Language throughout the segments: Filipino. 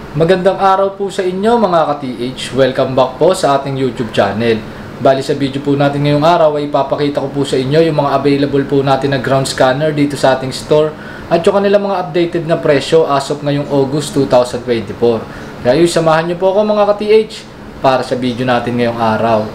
Magandang araw po sa inyo mga ka-TH. Welcome back po sa ating YouTube channel. Bali sa video po natin ngayong araw ay ipapakita ko po sa inyo yung mga available po natin na ground scanner dito sa ating store at yung kanilang mga updated na presyo as of ngayong August 2024. Kaya samahan nyo po ako mga ka-TH para sa video natin ngayong araw.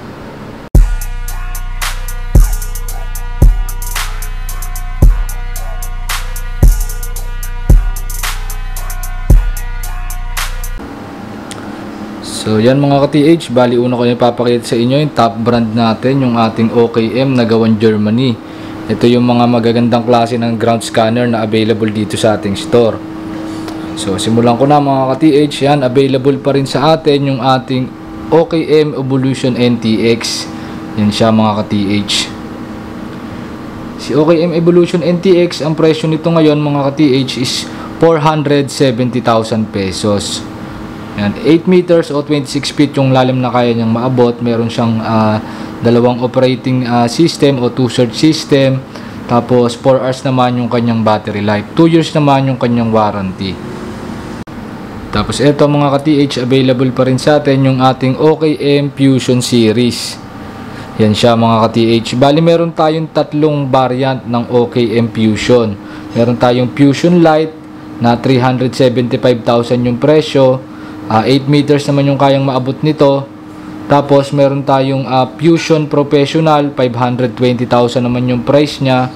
So yan mga ka-TH, bali una ko ipapakita sa inyo yung top brand natin, yung ating OKM na gawan Germany. Ito yung mga magagandang klase ng ground scanner na available dito sa ating store. So simulan ko na mga ka-TH, yan available pa rin sa atin yung ating OKM Evolution NTX. Yan siya mga ka-TH. Si OKM Evolution NTX, ang presyo nito ngayon mga ka-TH is 470,000 pesos. Yan, 8 meters o 26 feet yung lalim na kaya niyang maabot. Meron siyang dalawang operating system o 2-surge system. Tapos 4 hours naman yung kanyang battery life. 2 years naman yung kanyang warranty. Tapos ito mga ka-TH, available pa rin sa atin yung ating OKM Fusion series. Yan siya mga ka-TH. Bali meron tayong tatlong variant ng OKM Fusion. Meron tayong Fusion Lite na 375,000 yung presyo. 8 meters naman yung kayang maabot nito. Tapos meron tayong Fusion Professional, 520,000 naman yung price niya.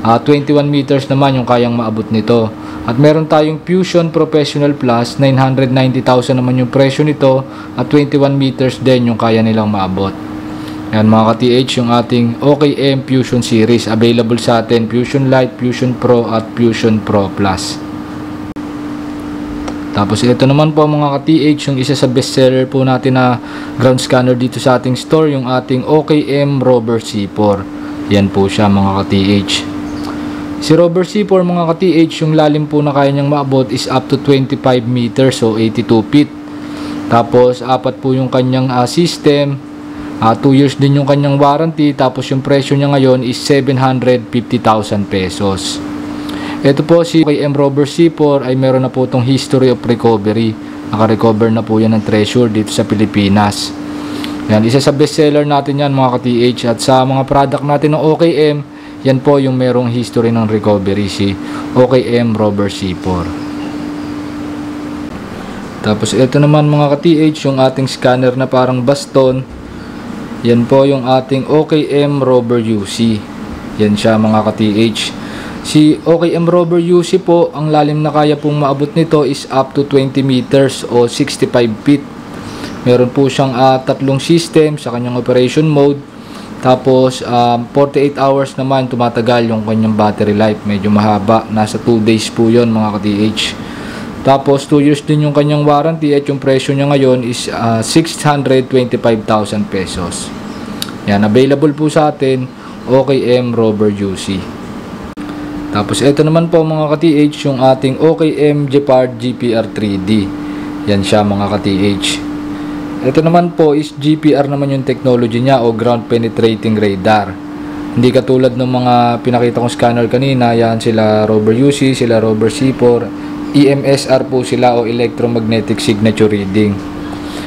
21 meters naman yung kayang maabot nito. At meron tayong Fusion Professional Plus, 990,000 naman yung presyo nito. At 21 meters din yung kaya nilang maabot. Yan mga ka-TH, yung ating OKM Fusion series. Available sa atin Fusion Lite, Fusion Pro at Fusion Pro Plus. Tapos ito naman po mga ka-TH, yung isa sa bestseller po natin na ground scanner dito sa ating store, yung ating OKM Rover C4. Yan po siya mga ka-TH. Si Rover C4 mga ka-TH, yung lalim po na kaya niyang maabot is up to 25 meters o 82 feet. Tapos apat po yung kanyang system, 2 years din yung kanyang warranty. Tapos yung presyo niya ngayon is 750,000 pesos. Ito po si OKM Rover C4 ay meron na po itong history of recovery. Naka-recover na po yan ng treasure dito sa Pilipinas. Yan, isa sa bestseller natin yan mga ka-TH. At sa mga product natin ng OKM, yan po yung merong history ng recovery, si OKM Rover C4. Tapos ito naman mga ka-TH, yung ating scanner na parang baston. Yan po yung ating OKM Rover UC. Yan siya mga ka-TH. Si OKM Rover UC po, ang lalim na kaya pong maabot nito is up to 20 meters o 65 feet. Meron po siyang tatlong system sa kanyang operation mode. Tapos 48 hours naman tumatagal yung kanyang battery life. Medyo mahaba, nasa 2 days po yon mga ka-TH. Tapos 2 years din yung kanyang warranty at yung presyo niya ngayon is 625,000 pesos. Yan, available po sa atin OKM Rover UC. Tapos ito naman po mga ka-TH, yung ating OKM Gepard GPR 3D. Yan siya mga ka-TH. Ito naman po is GPR naman yung technology niya o ground penetrating radar. Hindi katulad ng mga pinakita kong scanner kanina, yan sila Rover UC, sila Rover C4, EMSR po sila o electromagnetic signature reading.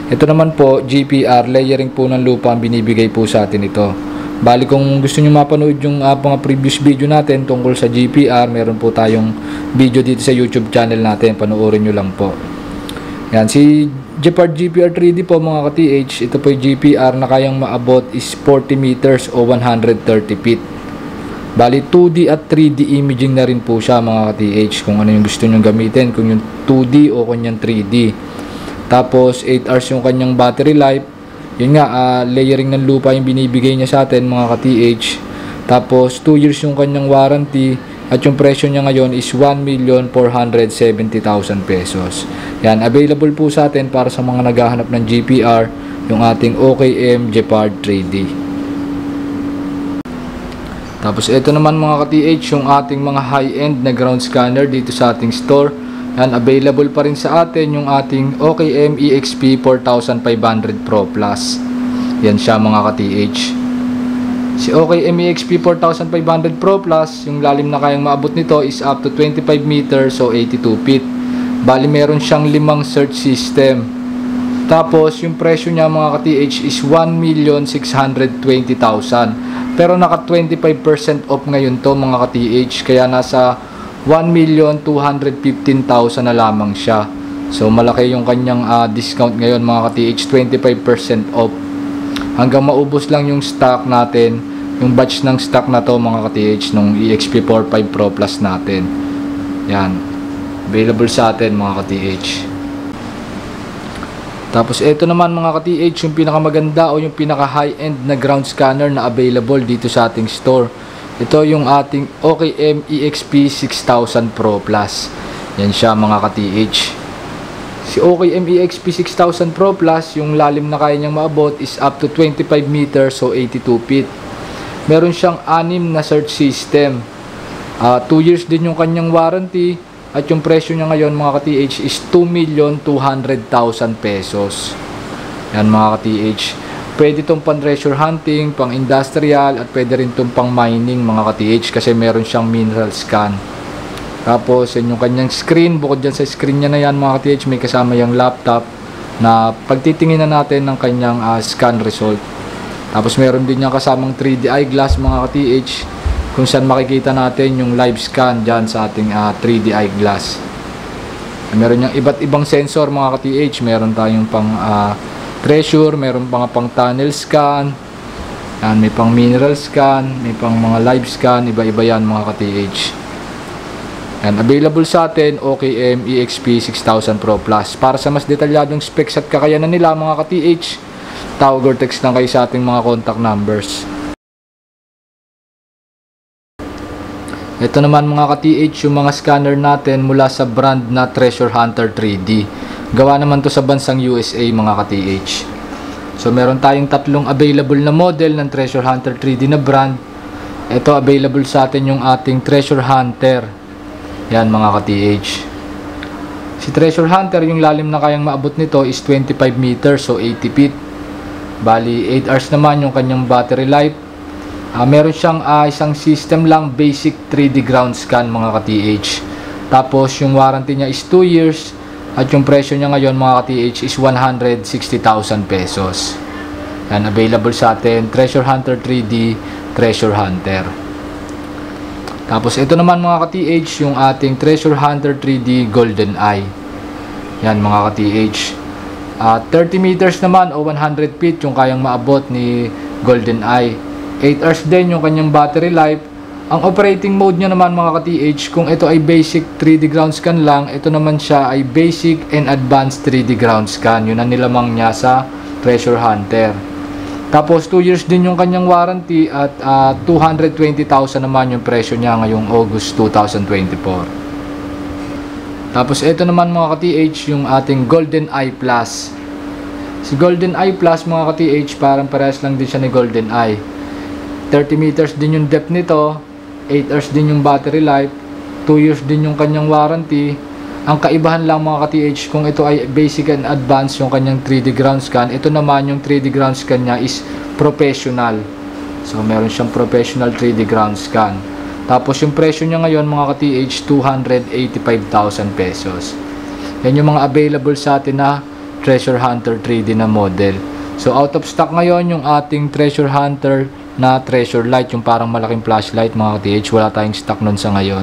Ito naman po GPR, layering po ng lupa ang binibigay po sa atin ito. Bali kung gusto nyo mapanood yung mga previous video natin tungkol sa GPR, meron po tayong video dito sa YouTube channel natin, panoorin nyo lang po. Yan, si Gepard GPR 3D po mga ka-TH, ito po yung GPR na kayang maabot is 40 meters o 130 feet. Bali 2D at 3D imaging na rin po siya mga ka-TH, kung ano yung gusto nyo gamitin, kung yung 2D o kung yung 3D. Tapos 8 hours yung kanyang battery life. Yun nga, layering ng lupa yung binibigay niya sa atin mga ka-TH. Tapos 2 years yung kanyang warranty. At yung presyo niya ngayon is 1,470,000 pesos. Yan, available po sa atin para sa mga naghahanap ng GPR, yung ating OKM Gepard 3D. Tapos ito naman mga ka-TH, yung ating mga high-end na ground scanner dito sa ating store. Yan, available pa rin sa atin yung ating OKM EXP 4500 Pro Plus. Yan siya mga ka-TH. Si OKM EXP 4500 Pro Plus, yung lalim na kayang maabot nito is up to 25 meters o 82 feet. Bali meron siyang 5 search system. Tapos yung presyo niya mga ka-TH is 1,620,000. Pero naka 25% off ngayon to mga ka-TH, kaya nasa 1,215,000 na lamang siya. So malaki yung kanyang discount ngayon mga ka-TH, 25% off. Hanggang maubos lang yung stock natin, yung batch ng stock na to mga ka-TH nung EXP45 Pro Plus natin. Yan, available sa atin mga ka-TH. Tapos ito naman mga ka-TH, yung pinakamaganda o yung pinaka high-end na ground scanner na available dito sa ating store. Ito yung ating OKM EXP6000 Pro Plus. Yan siya mga ka-TH. Si OKM EXP6000 Pro Plus, yung lalim na kaya niyang maabot is up to 25 meters o 82 feet. Meron siyang 6 na search system. 2 years din yung kanyang warranty. At yung presyo niya ngayon mga ka-TH is 2,200,000 pesos. Yan mga ka-TH. Pwede itong pang treasure hunting, pang industrial, at pwede rin itong pang mining mga ka-TH kasi meron siyang mineral scan. Tapos yan yung kanyang screen. Bukod dyan sa screen niya na yan mga ka-TH, may kasama yung laptop na pagtitingin na natin ng kanyang scan result. Tapos meron din yung kasamang 3D eyeglass mga ka-TH, kung saan makikita natin yung live scan dyan sa ating 3D eyeglass. Meron yung iba't ibang sensor mga ka-TH. Meron tayong pang treasure, meron pang tunnel scan, yan, may pang mineral scan, may pang mga live scan, iba-iba yan mga ka-TH. Yan, available sa atin OKM EXP6000 Pro Plus. Para sa mas detalyadong specs at kakayanan nila mga ka-TH, tawag or text lang kayo sa ating mga contact numbers. Ito naman mga ka-TH, yung mga scanner natin mula sa brand na Treasure Hunter 3D. Gawa naman to sa bansang USA mga ka-TH. So meron tayong 3 available na model ng Treasure Hunter 3D na brand. Ito available sa atin yung ating Treasure Hunter. Yan mga ka-TH. Si Treasure Hunter, yung lalim na kayang maabot nito is 25 meters o 80 feet. Bali 8 hours naman yung kanyang battery life. Meron siyang isang system lang, basic 3D ground scan mga ka-TH. Tapos yung warranty niya is 2 years. At yung presyo niya ngayon mga ka-TH is 160,000 pesos. Yan, available sa atin, Treasure Hunter 3D, Treasure Hunter. Tapos ito naman mga ka-TH, yung ating Treasure Hunter 3D Golden Eye. Yan mga ka-TH. 30 meters naman o 100 feet yung kayang maabot ni Golden Eye. 8 hours din yung kanyang battery life. Ang operating mode niya naman mga ka-TH, kung ito ay basic 3D ground scan lang, ito naman siya ay basic and advanced 3D ground scan. Yun ang nilamang niya sa Treasure Hunter. Tapos 2 years din yung kanyang warranty at 220,000 naman yung presyo niya ngayong August 2024. Tapos ito naman mga ka-TH, yung ating Golden Eye Plus. Si Golden Eye Plus mga ka-TH, parang parehas lang din siya ni Golden Eye. 30 meters din yung depth nito, 8 hours din yung battery life, 2 years din yung kanyang warranty. Ang kaibahan lang mga ka-TH, kung ito ay basic and advanced yung kanyang 3D ground scan, ito naman yung 3D ground scan niya is professional. So meron siyang professional 3D ground scan. Tapos yung presyo niya ngayon mga ka-TH, 285,000 pesos. Yan yung mga available sa atin na Treasure Hunter 3D na model. So out of stock ngayon yung ating Treasure Hunter na Treasure Light, yung parang malaking flashlight mga ka-TH. Wala tayong stock nun sa ngayon.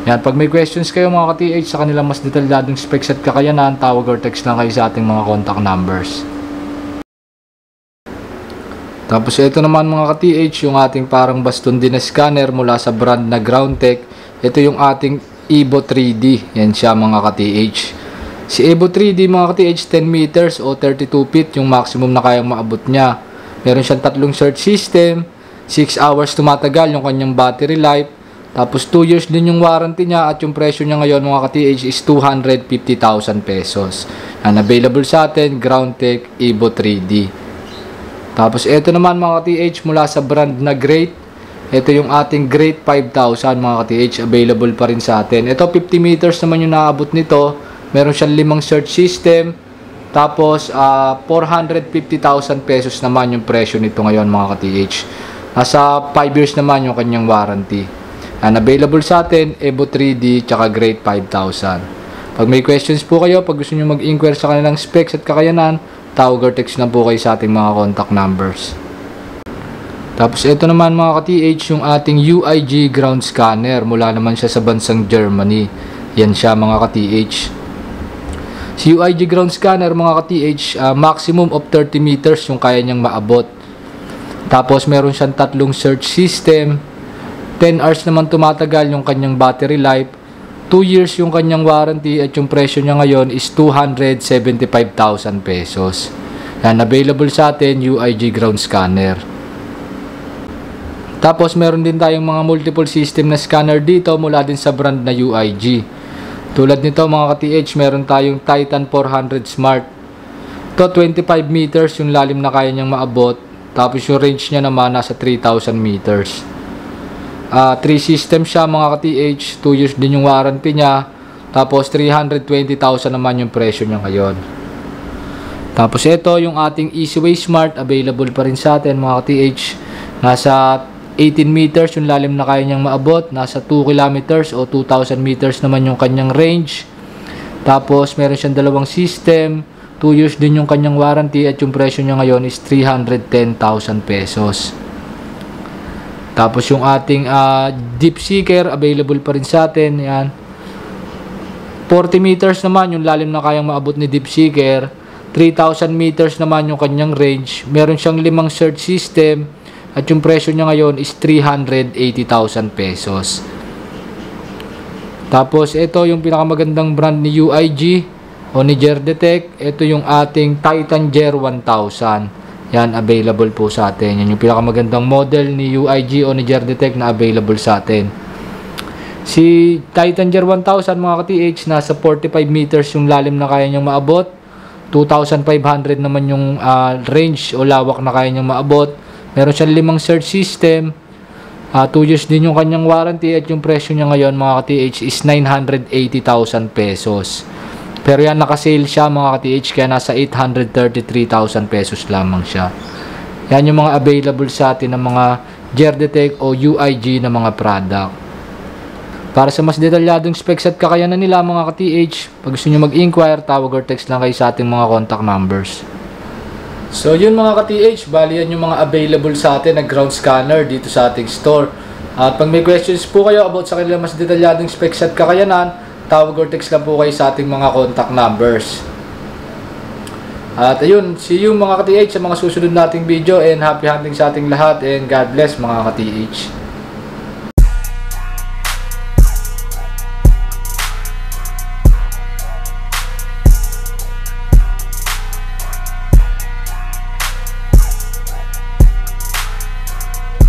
Yan, pag may questions kayo mga ka-TH sa kanilang mas detalyadong specs at kakayanan, tawag or text lang kayo sa ating mga contact numbers. Tapos ito naman mga ka-TH, yung ating parang baston din na scanner mula sa brand na Groundtech. Ito yung ating Evo 3D. Yan siya mga ka-TH. Si Evo 3D mga ka-TH, 10 meters o 32 feet yung maximum na kayang maabot niya. Meron siyang 3 search system, 6 hours tumatagal yung kanyang battery life. Tapos 2 years din yung warranty niya at yung presyo niya ngayon mga ka-TH is 250,000 pesos. And available sa atin, Groundtech Evo 3D. Tapos ito naman mga ka-TH mula sa brand na Great. Ito yung ating Great 5,000 mga ka-TH, available pa rin sa atin. Ito 50 meters naman yung naabot nito. Meron siyang 5 search system. Tapos 450,000 pesos naman yung presyo nito ngayon mga ka-TH. Nasa 5 years naman yung kanyang warranty. And available sa atin, Evo 3D tsaka Great 5,000. Pag may questions po kayo, pag gusto nyo mag-inquire sa kanilang specs at kakayanan, tawag or text na po kayo sa ating mga contact numbers. Tapos ito naman mga ka-TH, yung ating UIG ground scanner. Mula naman siya sa bansang Germany. Yan siya mga ka-TH. Si UIG ground scanner mga ka-TH, maximum of 30 meters yung kaya niyang maabot. Tapos meron siyang tatlong search system. 10 hours naman tumatagal yung kanyang battery life. 2 years yung kanyang warranty at yung presyo niya ngayon is 275,000 pesos. Yan, available sa atin UIG ground scanner. Tapos meron din tayong mga multiple system na scanner dito mula din sa brand na UIG. Tulad nito mga ka-TH, meron tayong Titan 400 Smart. Ito 25 meters yung lalim na kaya niyang maabot. Tapos yung range niya naman nasa 3,000 meters. 3 system siya mga ka-TH, 2 years din yung warranty niya. Tapos 320,000 naman yung presyo niya ngayon. Tapos ito yung ating Easyway Smart, available pa rin sa atin mga ka-TH. Nasa 18 meters yung lalim na kaya niyang maabot. Nasa 2 kilometers o 2,000 meters naman yung kanyang range. Tapos meron siyang dalawang system. 2 years din yung kanyang warranty at yung presyo niya ngayon is 310,000 pesos. Tapos yung ating Deep Seeker, available pa rin sa atin. Yan. 40 meters naman yung lalim na kayang maabot ni Deep Seeker. 3,000 meters naman yung kanyang range. Meron siyang 5 search system. At yung presyo niya ngayon is 380,000 pesos. Tapos ito yung pinakamagandang brand ni UIG o ni Gerdetech. Ito yung ating Titan Ger 1000. Yan, available po sa atin. Yan yung pinakamagandang model ni UIG o ni Gerdetech na available sa atin. Si Titan Ger 1000 mga ka-TH, nasa 45 meters yung lalim na kaya niyang maabot. 2,500 naman yung range o lawak na kaya niyang maabot. Meron siyang 5 search system. 2 years din yung kanyang warranty at yung presyo niya ngayon mga ka-TH is 980,000 pesos. Pero yan, nakasale siya mga ka-TH, kaya nasa 833,000 pesos lamang siya. Yan yung mga available sa atin ng mga Gerdetech o UIG na mga product. Para sa mas detalyadong specs at kakayanan nila mga ka-TH, pag gusto nyo mag-inquire, tawag or text lang kayo sa ating mga contact numbers. So yun mga ka-TH, bali yan yung mga available sa atin na ground scanner dito sa ating store. At pag may questions po kayo about sa kanila mas detalyadong specs at kakayanan, tawag or text lang po kayo sa ating mga contact numbers. At ayun, see you mga ka-TH sa mga susunod nating video, and happy hunting sa ating lahat, and God bless mga ka-TH.